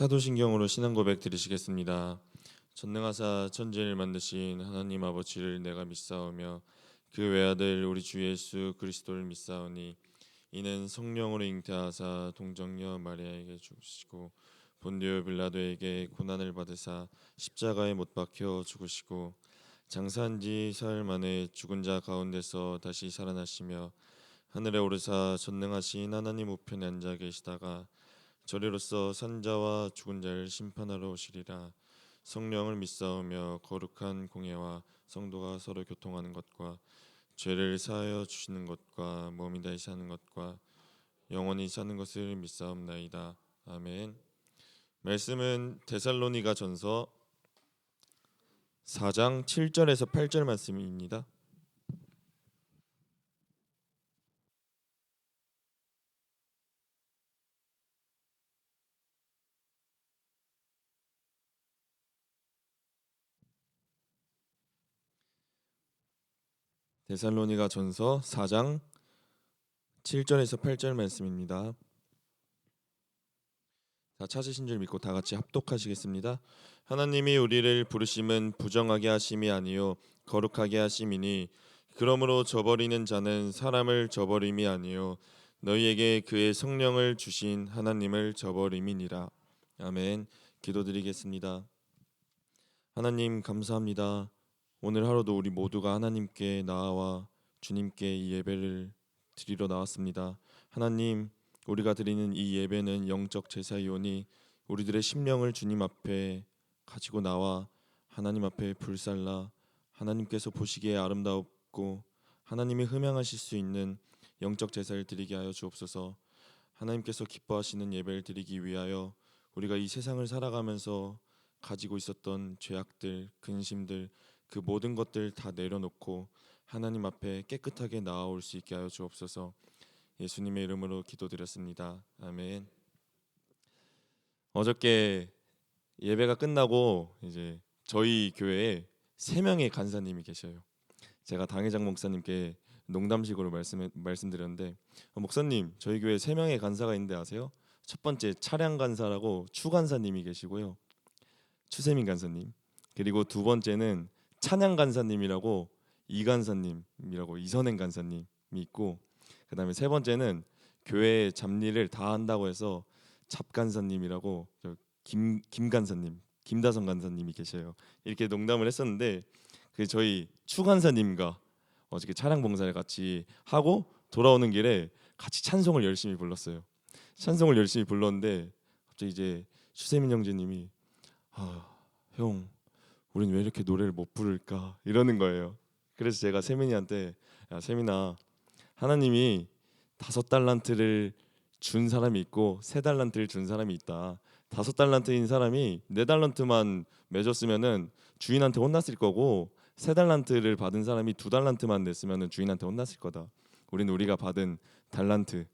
사도신경으로 신앙 고백 드리시겠습니다. 전능하사 천지를 만드신 하나님 아버지를 내가 믿사오며 그 외아들 우리 주 예수 그리스도를 믿사오니 이는 성령으로 잉태하사 동정녀 마리아에게 죽으시고 본디오 빌라도에게 고난을 받으사 십자가에 못 박혀 죽으시고 장사한 지 사흘 만에 죽은 자 가운데서 다시 살아나시며 하늘에 오르사 전능하신 하나님 우편에 앉아 계시다가 저리로서 산자와 죽은 자를 심판하러 오시리라. 성령을 믿사오며 거룩한 공예와 성도가 서로 교통하는 것과 죄를 사하여 주시는 것과 몸이 다시 사는 것과 영원히 사는 것을 믿사옵나이다. 아멘. 말씀은 데살로니가 전서 4장 7절에서 8절 말씀입니다. 데살로니가 전서 4장 7절에서 8절 말씀입니다. 다 찾으신 줄 믿고 다 같이 합독하시겠습니다. 하나님이 우리를 부르심은 부정하게 하심이 아니요 거룩하게 하심이니 그러므로 저버리는 자는 사람을 저버림이 아니요 너희에게 그의 성령을 주신 하나님을 저버림이니라. 아멘. 기도드리겠습니다. 하나님 감사합니다. 오늘 하루도 우리 모두가 하나님께 나아와 주님께 이 예배를 드리러 나왔습니다. 하나님, 우리가 드리는 이 예배는 영적 제사이오니 우리들의 심령을 주님 앞에 가지고 나와 하나님 앞에 불살라 하나님께서 보시기에 아름답고 하나님이 흠양하실 수 있는 영적 제사를 드리게 하여 주옵소서. 하나님께서 기뻐하시는 예배를 드리기 위하여 우리가 이 세상을 살아가면서 가지고 있었던 죄악들, 근심들, 그 모든 것들 다 내려놓고 하나님 앞에 깨끗하게 나아올 수 있게 하여 주옵소서. 예수님의 이름으로 기도드렸습니다. 아멘. 어저께 예배가 끝나고 이제 저희 교회에 3명의 간사님이 계셔요. 제가 당회장 목사님께 농담식으로 말씀드렸는데 목사님 저희 교회 3명의 간사가 있는데 아세요? 첫 번째 차량 간사라고 추 간사님이 계시고요. 추세민 간사님. 그리고 두 번째는 찬양 간사님이라고 이 간사님이라고 이선행 간사님이 있고 그다음에 세 번째는 교회 잡일을 다 한다고 해서 잡간사님이라고 김 간사님, 김다성 간사님이 계셔요. 이렇게 농담을 했었는데 그 저희 추 간사님과 어저께 차량 봉사를 같이 하고 돌아오는 길에 같이 찬송을 열심히 불렀어요. 찬송을 열심히 불렀는데 갑자기 이제 추세민 형제님이 형, 우린 왜 이렇게 노래를 못 부를까 이러는 거예요. 그래서 제가 세민이한테 야 세민아, 하나님이 5달란트를 준 사람이 있고 3달란트를 준 사람이 있다. 5달란트인 사람이 4달란트만 맺었으면은 주인한테 혼났을 거고 3달란트를 받은 사람이 2달란트만 냈으면은 주인한테 혼났을 거다. 우리가 받은 달란트,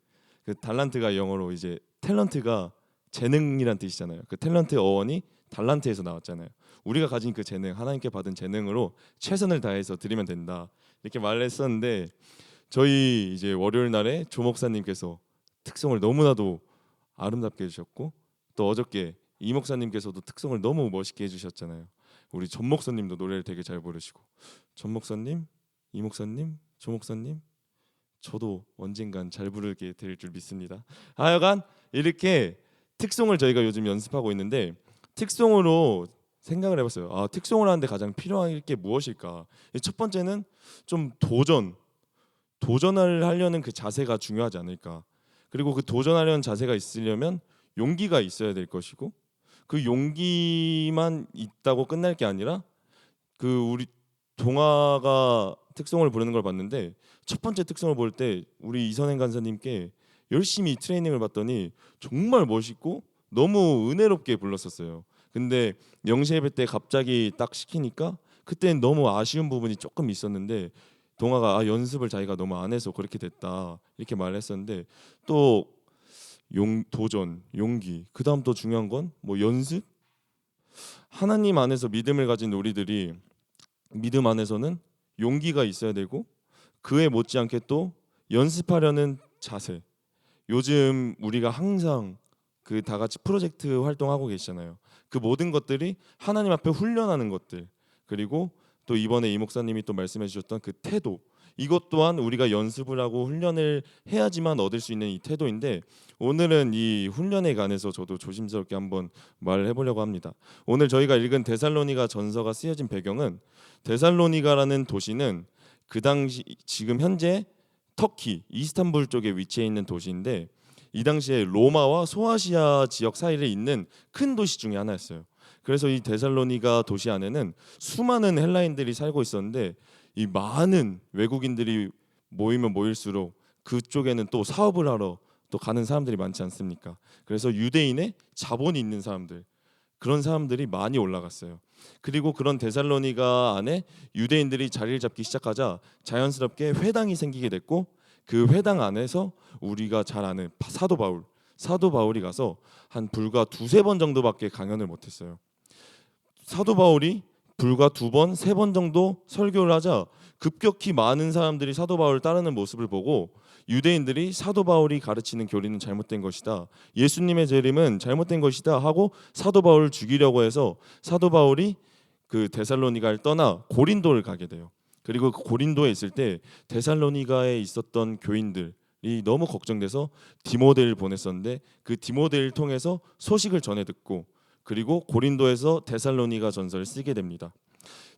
그 달란트가 영어로 이제 탤런트가 재능이란 뜻이잖아요. 그 탤런트 어원이 달란트에서 나왔잖아요. 우리가 가진 그 재능, 하나님께 받은 재능으로 최선을 다해서 드리면 된다. 이렇게 말을 했었는데 저희 이제 월요일 날에 조 목사님께서 특성을 너무나도 아름답게 해주셨고 또 어저께 이 목사님께서도 특성을 너무 멋있게 해주셨잖아요. 우리 전 목사님도 노래를 되게 잘 부르시고 전 목사님, 이 목사님, 조 목사님 저도 언젠간 잘 부르게 될 줄 믿습니다. 하여간 이렇게 특성을 저희가 요즘 연습하고 있는데 특성으로 생각을 해봤어요. 특성을 하는데 가장 필요한 게 무엇일까? 첫 번째는 좀 도전을 하려는 그 자세가 중요하지 않을까. 그리고 그 도전하려는 자세가 있으려면 용기가 있어야 될 것이고 그 용기만 있다고 끝날 게 아니라 그 우리 동아가 특성을 부르는 걸 봤는데 첫 번째 특성을 볼 때 우리 이선행 간사님께 열심히 트레이닝을 받더니 정말 멋있고 너무 은혜롭게 불렀었어요. 근데 영시 예배 때 갑자기 딱 시키니까 그때는 너무 아쉬운 부분이 조금 있었는데 동아가 연습을 자기가 너무 안 해서 그렇게 됐다 이렇게 말했었는데 또 도전, 용기, 그 다음 또 중요한 건 뭐 연습? 하나님 안에서 믿음을 가진 우리들이 믿음 안에서는 용기가 있어야 되고 그에 못지않게 또 연습하려는 자세. 요즘 우리가 항상 그 다 같이 프로젝트 활동하고 계시잖아요. 그 모든 것들이 하나님 앞에 훈련하는 것들, 그리고 또 이번에 이 목사님이 또 말씀해 주셨던 그 태도, 이것 또한 우리가 연습을 하고 훈련을 해야지만 얻을 수 있는 이 태도인데, 오늘은 이 훈련에 관해서 저도 조심스럽게 한번 말을 해보려고 합니다. 오늘 저희가 읽은 데살로니가 전서가 쓰여진 배경은, 데살로니가라는 도시는 그 당시 지금 현재 터키 이스탄불 쪽에 위치해 있는 도시인데, 이 당시에 로마와 소아시아 지역 사이에 있는 큰 도시 중에 하나였어요. 그래서 이 데살로니가 도시 안에는 수많은 헬라인들이 살고 있었는데, 이 많은 외국인들이 모이면 모일수록 그쪽에는 또 사업을 하러 또 가는 사람들이 많지 않습니까? 그래서 유대인의 자본이 있는 사람들, 그런 사람들이 많이 올라갔어요. 그리고 그런 데살로니가 안에 유대인들이 자리를 잡기 시작하자 자연스럽게 회당이 생기게 됐고, 그 회당 안에서 우리가 잘 아는 사도 바울이 가서 한 불과 두세 번 정도밖에 강연을 못했어요. 사도 바울이 불과 두 번, 세 번 정도 설교를 하자 급격히 많은 사람들이 사도 바울을 따르는 모습을 보고, 유대인들이 사도 바울이 가르치는 교리는 잘못된 것이다, 예수님의 재림은 잘못된 것이다 하고 사도 바울을 죽이려고 해서 사도 바울이 그 데살로니가를 떠나 고린도를 가게 돼요. 그리고 그 고린도에 있을 때 데살로니가에 있었던 교인들이 너무 걱정돼서 디모데를 보냈었는데, 그 디모데를 통해서 소식을 전해 듣고, 그리고 고린도에서 데살로니가 전서를 쓰게 됩니다.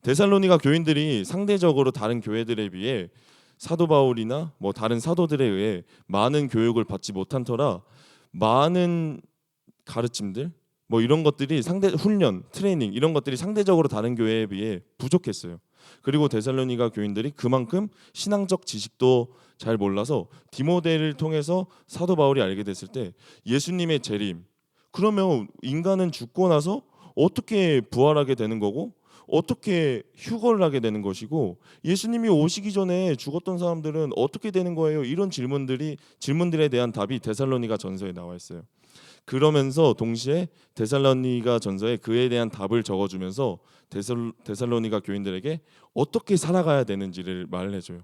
데살로니가 교인들이 상대적으로 다른 교회들에 비해 사도 바울이나 뭐 다른 사도들에 의해 많은 교육을 받지 못한 터라 많은 가르침들, 뭐 이런 것들이 훈련, 트레이닝 이런 것들이 상대적으로 다른 교회에 비해 부족했어요. 그리고 데살로니가 교인들이 그만큼 신앙적 지식도 잘 몰라서 디모데를 통해서 사도 바울이 알게 됐을 때, 예수님의 재림, 그러면 인간은 죽고 나서 어떻게 부활하게 되는 거고 어떻게 휴거를 하게 되는 것이고, 예수님이 오시기 전에 죽었던 사람들은 어떻게 되는 거예요? 이런 질문들에 대한 답이 데살로니가 전서에 나와 있어요. 그러면서 동시에 데살로니가 전서에 그에 대한 답을 적어주면서 데살로니가 교인들에게 어떻게 살아가야 되는지를 말을 해줘요.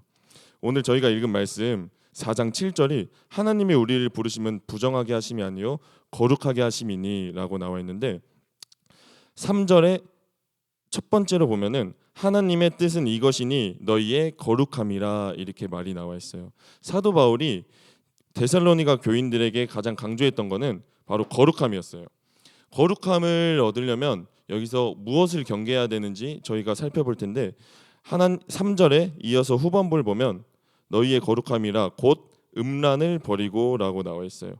오늘 저희가 읽은 말씀 4장 7절이 하나님이 우리를 부르시면 부정하게 하심이 아니요 거룩하게 하심이니 라고 나와 있는데, 3절에 첫 번째로 보면은 하나님의 뜻은 이것이니 너희의 거룩함이라 이렇게 말이 나와 있어요. 사도 바울이 데살로니가 교인들에게 가장 강조했던 거는 바로 거룩함이었어요. 거룩함을 얻으려면 여기서 무엇을 경계해야 되는지 저희가 살펴볼 텐데, 3절에 이어서 후반부를 보면 너희의 거룩함이라 곧 음란을 버리고 라고 나와 있어요.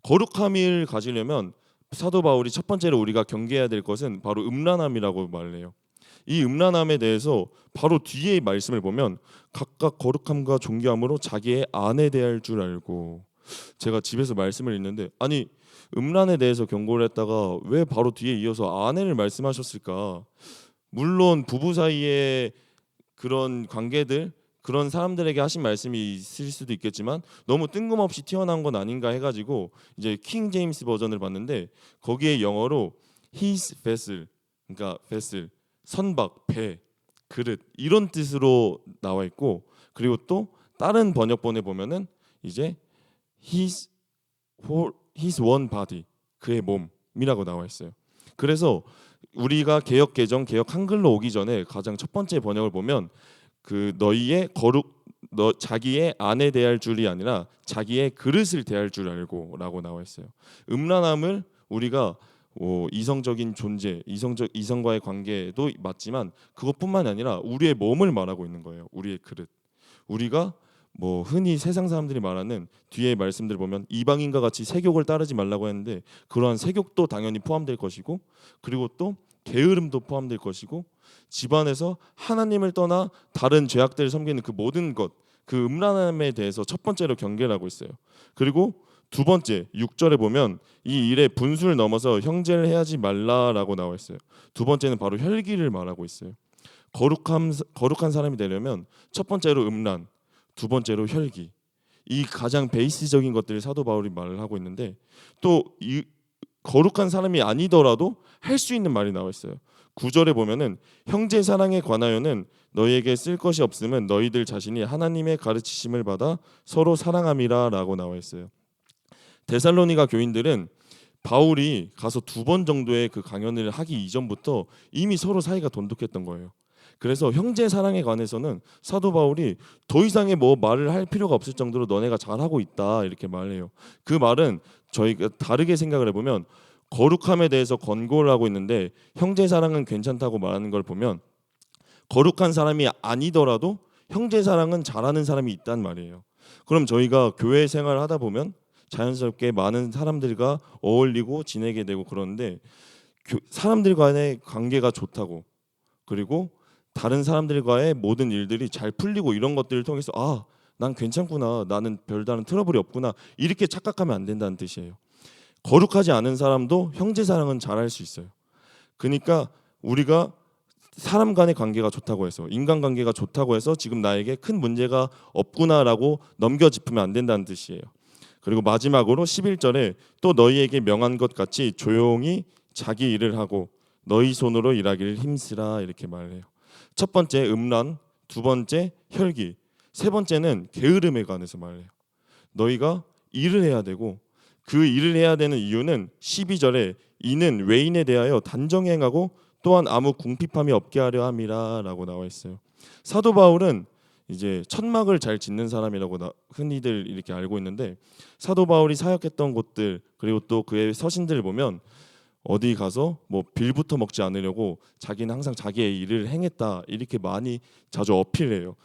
거룩함을 가지려면 사도 바울이 첫 번째로 우리가 경계해야 될 것은 바로 음란함이라고 말을 해요. 이 음란함에 대해서 바로 뒤에 말씀을 보면 각각 거룩함과 존귀함으로 자기의 아내 대할 줄 알고, 제가 집에서 말씀을 읽는데 아니 음란에 대해서 경고를 했다가 왜 바로 뒤에 이어서 아내를 말씀하셨을까? 물론 부부 사이에 그런 관계들, 그런 사람들에게 하신 말씀이 있을 수도 있겠지만 너무 뜬금없이 튀어나온 건 아닌가 해가지고 이제 킹 제임스 버전을 봤는데, 거기에 영어로 his vessel, 그러니까 vessel, 선박, 배, 그릇 이런 뜻으로 나와 있고, 그리고 또 다른 번역본에 보면은 이제 his one body, 그의 몸이라고 나와 있어요. 그래서 우리가 개역 개정, 개역 한글로 오기 전에 가장 첫 번째 번역을 보면 그 너희의 자기의 아내 대할 줄이 아니라 자기의 그릇을 대할 줄 알고라고 나와 있어요. 음란함을 우리가 이성적인 존재, 이성과의 관계도 맞지만 그것뿐만 아니라 우리의 몸을 말하고 있는 거예요. 우리의 그릇. 우리가 뭐 흔히 세상 사람들이 말하는 뒤에 말씀들 보면 이방인과 같이 세욕을 따르지 말라고 했는데, 그러한 세욕도 당연히 포함될 것이고, 그리고 또 게으름도 포함될 것이고, 집안에서 하나님을 떠나 다른 죄악들을 섬기는 그 모든 것, 그 음란함에 대해서 첫 번째로 경계를 하고 있어요. 그리고 두 번째 6절에 보면 이 일에 분수를 넘어서 형제를 해하지 말라라고 나와 있어요. 두 번째는 바로 혈기를 말하고 있어요. 거룩한 사람이 되려면 첫 번째로 음란, 두 번째로 혈기, 이 가장 베이스적인 것들을 사도 바울이 말을 하고 있는데, 또 이 거룩한 사람이 아니더라도 할 수 있는 말이 나와 있어요. 9절에 보면은 형제 사랑에 관하여는 너희에게 쓸 것이 없음은 너희들 자신이 하나님의 가르치심을 받아 서로 사랑함이라 라고 나와 있어요. 데살로니가 교인들은 바울이 가서 2번 정도의 그 강연을 하기 이전부터 이미 서로 사이가 돈독했던 거예요. 그래서 형제 사랑에 관해서는 사도 바울이 더 이상의 뭐 말을 할 필요가 없을 정도로 너네가 잘하고 있다 이렇게 말해요. 그 말은 저희가 다르게 생각을 해보면 거룩함에 대해서 권고를 하고 있는데 형제 사랑은 괜찮다고 말하는 걸 보면 거룩한 사람이 아니더라도 형제 사랑은 잘하는 사람이 있단 말이에요. 그럼 저희가 교회 생활을 하다 보면 자연스럽게 많은 사람들과 어울리고 지내게 되고 그러는데 사람들 간의 관계가 좋다고 그리고 다른 사람들과의 모든 일들이 잘 풀리고 이런 것들을 통해서 아, 난 괜찮구나. 나는 별다른 트러블이 없구나. 이렇게 착각하면 안 된다는 뜻이에요. 거룩하지 않은 사람도 형제 사랑은 잘할 수 있어요. 그러니까 우리가 사람 간의 관계가 좋다고 해서 인간관계가 좋다고 해서 지금 나에게 큰 문제가 없구나라고 넘겨짚으면 안 된다는 뜻이에요. 그리고 마지막으로 11절에 또 너희에게 명한 것 같이 조용히 자기 일을 하고 너희 손으로 일하기를 힘쓰라 이렇게 말해요. 첫 번째 음란, 두 번째 혈기, 세 번째는 게으름에 관해서 말해요. 너희가 일을 해야 되고 그 일을 해야 되는 이유는 12절에 이는 외인에 대하여 단정행하고 또한 아무 궁핍함이 없게 하려 함이라라고 나와 있어요. 사도 바울은 이제 천막을 잘 짓는 사람이라고 흔히들 이렇게 알고 있는데 사도 바울이 사역했던 곳들 그리고 또 그의 서신들을 보면 어디 가서 뭐 빌부터 먹지 않으려고 자기는 항상 자기의 일을 행했다 이렇게 많이 자주 어필해요.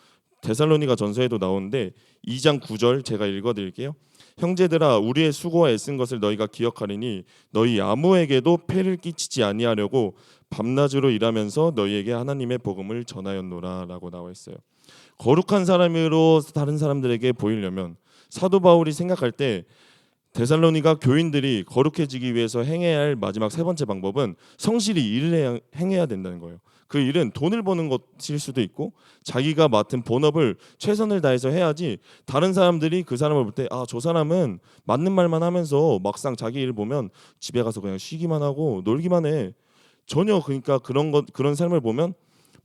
데살로니가 전서에도 나오는데 2장 9절 제가 읽어드릴게요. 형제들아 우리의 수고와 애쓴 것을 너희가 기억하리니 너희 아무에게도 폐를 끼치지 아니하려고 밤낮으로 일하면서 너희에게 하나님의 복음을 전하였노라라고 나와 있어요. 거룩한 사람으로 다른 사람들에게 보이려면 사도 바울이 생각할 때 데살로니가 교인들이 거룩해지기 위해서 행해야 할 마지막 세 번째 방법은 성실히 일을 행해야 된다는 거예요. 그 일은 돈을 버는 것일 수도 있고 자기가 맡은 본업을 최선을 다해서 해야지 다른 사람들이 그 사람을 볼 때 아, 저 사람은 맞는 말만 하면서 막상 자기 일 보면 집에 가서 그냥 쉬기만 하고 놀기만 해. 전혀 그러니까 그런 삶을 보면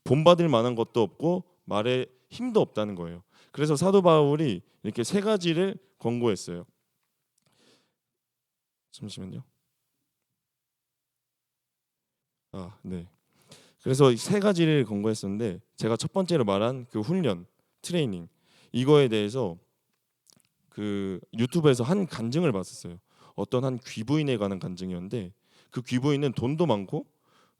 본받을 만한 것도 없고 말에 힘도 없다는 거예요. 그래서 사도 바울이 이렇게 세 가지를 권고했어요. 잠시만요. 네. 그래서 세 가지를 권고했었는데 제가 첫 번째로 말한 그 훈련, 트레이닝 이거에 대해서 그 유튜브에서 한 간증을 봤었어요. 어떤 한 귀부인에 관한 간증이었는데 그 귀부인은 돈도 많고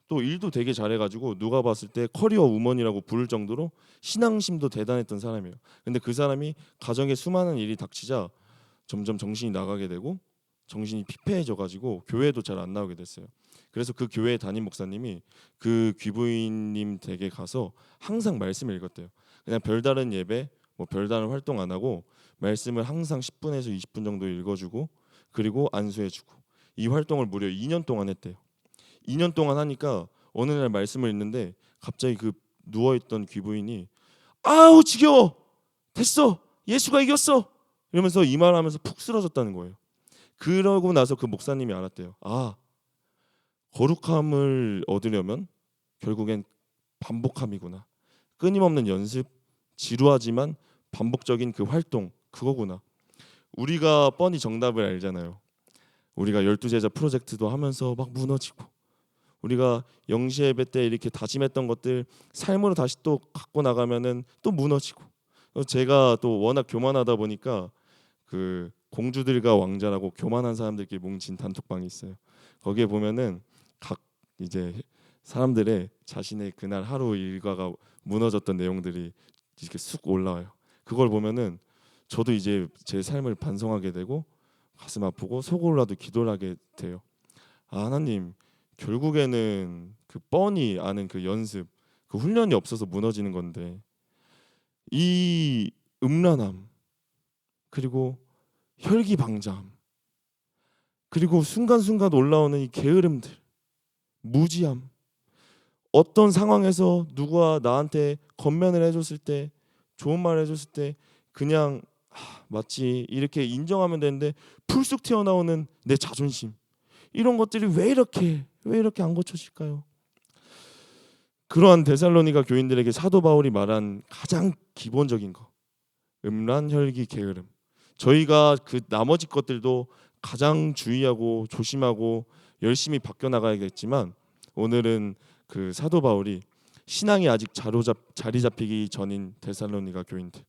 또 일도 되게 잘해가지고 누가 봤을 때 커리어 우먼이라고 부를 정도로 신앙심도 대단했던 사람이에요. 근데 그 사람이 가정에 수많은 일이 닥치자 점점 정신이 나가게 되고 정신이 피폐해져가지고 교회도 잘 안 나오게 됐어요. 그래서 그 교회 담임 목사님이 그 귀부인님 댁에 가서 항상 말씀을 읽었대요. 그냥 별다른 예배, 뭐 별다른 활동 안 하고 말씀을 항상 10분에서 20분 정도 읽어주고 그리고 안수해주고 이 활동을 무려 2년 동안 했대요. 2년 동안 하니까 어느 날 말씀을 읽는데 갑자기 그 누워있던 귀부인이 아우 지겨워 됐어 예수가 이겼어 이러면서 이 말하면서 푹 쓰러졌다는 거예요. 그러고 나서 그 목사님이 알았대요. 아, 거룩함을 얻으려면 결국엔 반복함이구나. 끊임없는 연습, 지루하지만 반복적인 그 활동 그거구나. 우리가 뻔히 정답을 알잖아요. 우리가 12제자 프로젝트도 하면서 막 무너지고 우리가 영시 예배 때 이렇게 다짐했던 것들 삶으로 다시 또 갖고 나가면은 또 무너지고 제가 또 워낙 교만하다 보니까 그 공주들과 왕자라고 교만한 사람들끼리 뭉친 단톡방이 있어요. 거기에 보면은 각 이제 사람들의 자신의 그날 하루 일과가 무너졌던 내용들이 이렇게 쑥 올라와요. 그걸 보면은 저도 이제 제 삶을 반성하게 되고 가슴 아프고 속으로라도 기도를 하게 돼요. 아, 하나님 결국에는 그 뻔히 아는 그 연습 그 훈련이 없어서 무너지는 건데 이 음란함 그리고 혈기방자함 그리고 순간순간 올라오는 이 게으름들 무지함 어떤 상황에서 누가 나한테 건면을 해줬을 때 좋은 말을 해줬을 때 그냥 맞지 이렇게 인정하면 되는데 풀쑥 튀어나오는 내 자존심 이런 것들이 왜 이렇게 안 고쳐질까요? 그러한 데살로니가 교인들에게 사도 바울이 말한 가장 기본적인 거 음란 혈기 게으름 저희가 그 나머지 것들도 가장 주의하고 조심하고 열심히 바뀌어 나가야겠지만, 오늘은 그 사도 바울이 신앙이 아직 자리 잡히기 전인 데살로니가 교인들,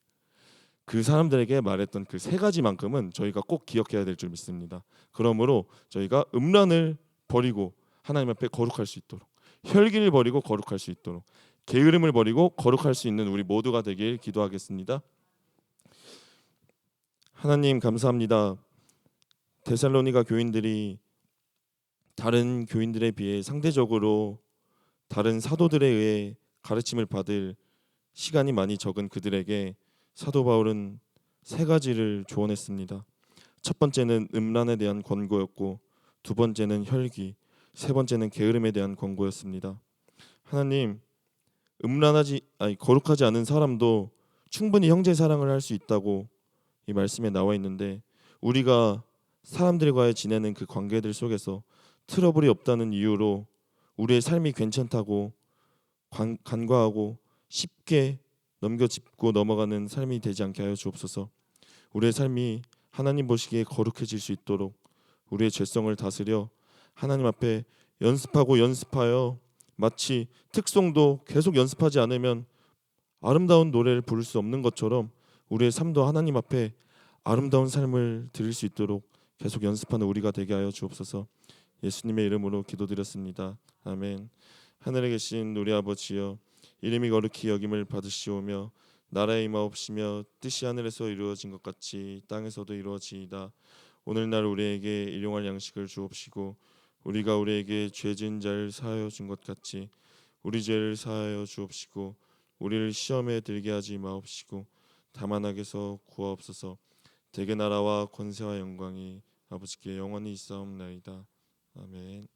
그 사람들에게 말했던 그 세 가지만큼은 저희가 꼭 기억해야 될 줄 믿습니다. 그러므로 저희가 음란을 버리고 하나님 앞에 거룩할 수 있도록, 혈기를 버리고 거룩할 수 있도록, 게으름을 버리고 거룩할 수 있는 우리 모두가 되길 기도하겠습니다. 하나님 감사합니다. 데살로니가 교인들이 다른 교인들에 비해 상대적으로 다른 사도들에 의해 가르침을 받을 시간이 많이 적은 그들에게 사도 바울은 세 가지를 조언했습니다. 첫 번째는 음란에 대한 권고였고, 두 번째는 혈기, 세 번째는 게으름에 대한 권고였습니다. 하나님, 거룩하지 않은 사람도 충분히 형제 사랑을 할 수 있다고 이 말씀에 나와 있는데, 우리가 사람들과의 지내는 그 관계들 속에서 트러블이 없다는 이유로 우리의 삶이 괜찮다고 간과하고 쉽게 넘겨짚고 넘어가는 삶이 되지 않게 하여 주옵소서. 우리의 삶이 하나님 보시기에 거룩해질 수 있도록 우리의 죄성을 다스려 하나님 앞에 연습하고 연습하여, 마치 특송도 계속 연습하지 않으면 아름다운 노래를 부를 수 없는 것처럼 우리의 삶도 하나님 앞에 아름다운 삶을 드릴 수 있도록 계속 연습하는 우리가 되게 하여 주옵소서. 예수님의 이름으로 기도드렸습니다. 아멘. 하늘에 계신 우리 아버지여, 이름이 거룩히 여김을 받으시오며 나라의 임하옵시며 뜻이 하늘에서 이루어진 것 같이 땅에서도 이루어지이다. 오늘날 우리에게 일용할 양식을 주옵시고, 우리가 우리에게 죄 지은 자를 사하여 준 것 같이 우리 죄를 사하여 주옵시고, 우리를 시험에 들게 하지 마옵시고 다만 악에서 구하옵소서. 대개 나라와 권세와 영광이 아버지께 영원히 있사옵나이다. 아멘.